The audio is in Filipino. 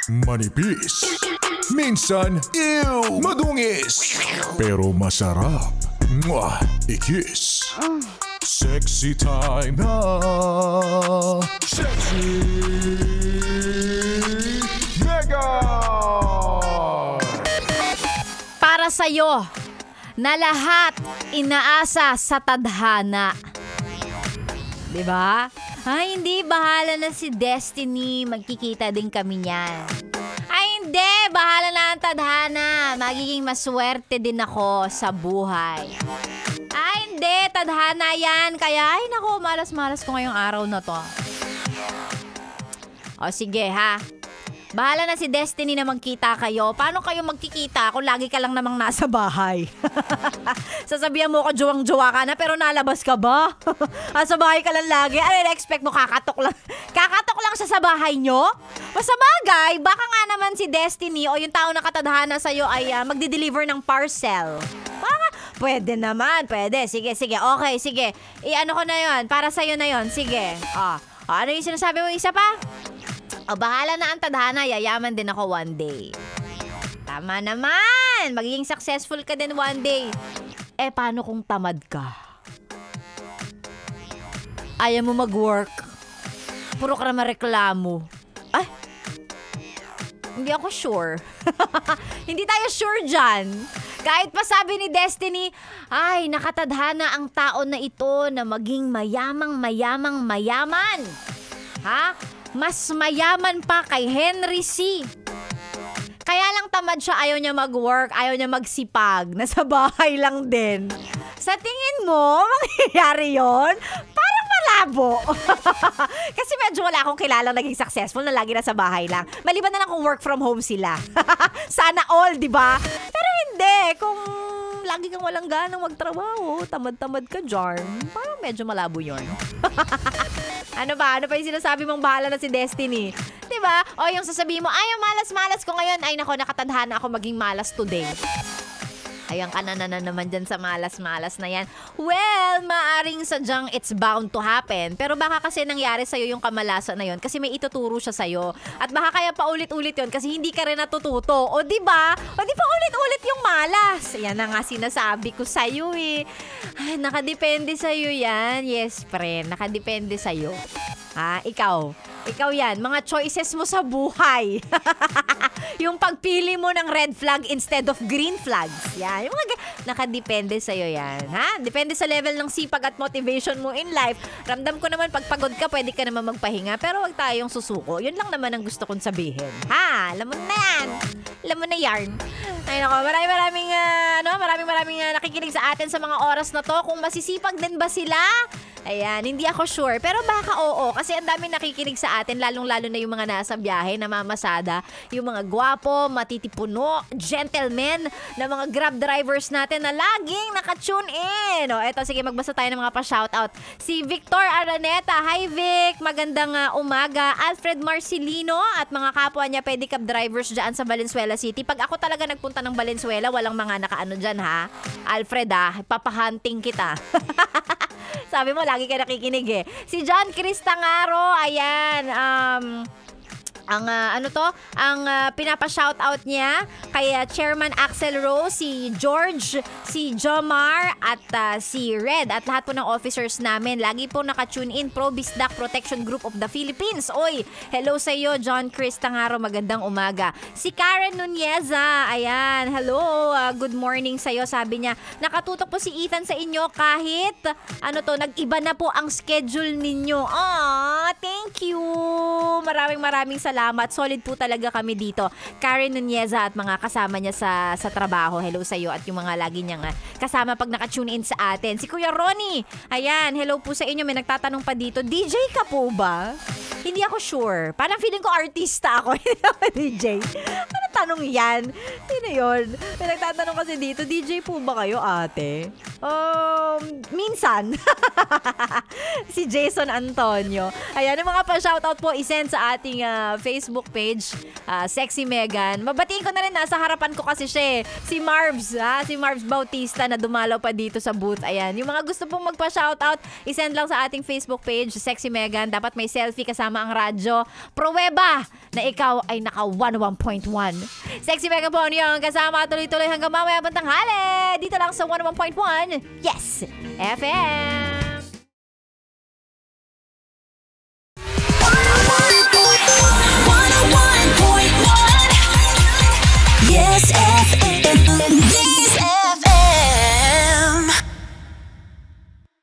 Manipis. Minsan, ew, madungis. Pero masarap. Mwah, ikis. Sexy time na. Sexy Mega! Para sa'yo, na lahat inaasa sa tadhana. Diba? Ay, hindi. Bahala na si Destiny. Magkikita din kami niyan. Ay, hindi. Bahala na ang tadhana. Magiging maswerte din ako sa buhay. Ay, hindi. Tadhana yan. Kaya, ay, naku, malas-malas ko ngayong araw na to. O, sige, ha? Bahala na si Destiny na magkita kayo. Paano kayo magkikita kung lagi ka lang namang nasa bahay? Sasabihan mo ko juwang-juwa ka na pero nalabas ka ba? Sa bahay ka lang lagi. Ano na-expect mo? Kakatok lang. Kakatok lang siya sa bahay nyo? O sa bagay, baka nga naman si Destiny o yung tao na katadhana sa'yo ay magdi-deliver ng parcel. Baka, pwede naman. Pwede. Sige, sige. Okay, sige. I-ano ko na yon. Para sa'yo na yon. Sige. Ano yung sinasabi mo? Isa pa? Bahala na ang tadhana, yayaman din ako one day. Tama naman! Magiging successful ka din one day. Paano kung tamad ka? Ayaw mo mag-work. Puro ka na mareklamo. Ay! Hindi ako sure. Hindi tayo sure dyan. Kahit pa sabi ni Destiny, ay, nakatadhana ang tao na ito na maging mayaman. Ha? Mas mayaman pa kay Henry C. Kaya lang tamad siya, ayaw niya mag-work, ayaw niya magsipag, nasa bahay lang din. Sa tingin mo, mangyayari yon? Parang malabo. Kasi medyo wala akong kilalang naging successful na lagi nasa bahay lang. Maliban na lang kung work from home sila. Sana all, di ba? Pero hindi, kung lagi kang walang ganang magtrabaho, tamad-tamad ka dyan, parang medyo malabo yon. Ano ba? Ano pa yung sinasabi mong bahala na si Destiny? Diba? O yung sasabihin mo, ay, malas-malas ko ngayon. Ay, nako, nakatadhana ako maging malas today. Ayan ka na naman dyan sa malas-malas na yan. Well, maaring sadyang it's bound to happen. Pero baka kasi nangyari sa'yo yung kamalasan na yun kasi may ituturo siya sa'yo. At baka kaya paulit-ulit yun kasi hindi ka rin natututo. O diba? O di pa ulit-ulit yung malas. Yan na nga sinasabi ko sa'yo eh. Ay, nakadepende sa'yo yan. Yes, friend. Nakadepende sa'yo. Ikaw yan. Mga choices mo sa buhay. Yung pagpili mo ng red flag instead of green flags. Yan. Yung mga nakadepende sa'yo yan. Ha? Depende sa level ng sipag at motivation mo in life. Ramdam ko naman, pag pagod ka, pwede ka naman magpahinga. Pero wag tayong susuko. Yun lang naman ang gusto kong sabihin. Ha? Alam mo na yan. Alam mo na yarn. Ay nako, maraming nakikinig sa atin sa mga oras na to. Kung masisipag din ba sila? Ayan, hindi ako sure. Pero baka oo. Kasi ang dami nakikinig sa atin, lalong-lalo na yung mga nasa biyahe, namamasada. Yung mga gwapo, matitipuno, gentlemen, na mga grab drivers natin na laging nakatune in. O, eto, sige, magbasa tayo ng mga pa-shoutout. Si Victor Araneta. Hi, Vic. Magandang umaga. Alfred Marcelino at mga kapwa niya pedicab drivers dyan sa Valenzuela City. Pag ako talaga nagpunta ng Valenzuela, walang mga nakaano dyan, ha? Alfred, papahunting kita. Sabi mo, lagi ka nakikinig eh. Si John Chris Tangaro, ayan, ang pinapa-shoutout niya kay Chairman Axel Rose, si George, si Jomar at si Red at lahat po ng officers namin. Lagi po nakatune in Pro Bisdak Protection Group of the Philippines. Oy, hello sa iyo, John Chris Tangaro, magandang umaga. Si Karen Nuneza, ayan, hello, good morning sa iyo. Sabi niya, nakatutok po si Ethan sa inyo kahit nag-iba na po ang schedule ninyo. Thank you. Maraming salamat. Solid po talaga kami dito. Karen Nuneza at mga kasama niya sa trabaho. Hello sa iyo at yung mga lagi niyang kasama pag naka-tune in sa atin. Si Kuya Ronnie, ayan, hello po sa inyo. May nagtatanong pa dito, DJ ka po ba? Hindi ako sure. Parang feeling ko artista ako. Hindi ako DJ. Ano tanong yan? Sino yun? May nagtatanong kasi dito, DJ po ba kayo, ate? Minsan. Si Jason Antonio. Ayan, yung mga pa-shoutout po isend sa ating Facebook page, Sexy Megan. Mabatiin ko na rin, nasa harapan ko kasi siya si Marvs, si Marvs Bautista na dumalaw pa dito sa booth. Ayan, yung mga gusto pong magpa-shoutout, isend lang sa ating Facebook page, Sexy Megan. Dapat may selfie kasama ang radyo. Pruweba na ikaw ay naka 101.1. Sexy Megan po yung kasama tuloy-tuloy hanggang mamaya bantang hali. Dito lang sa 101.1. Yes! FM! Yes, FM.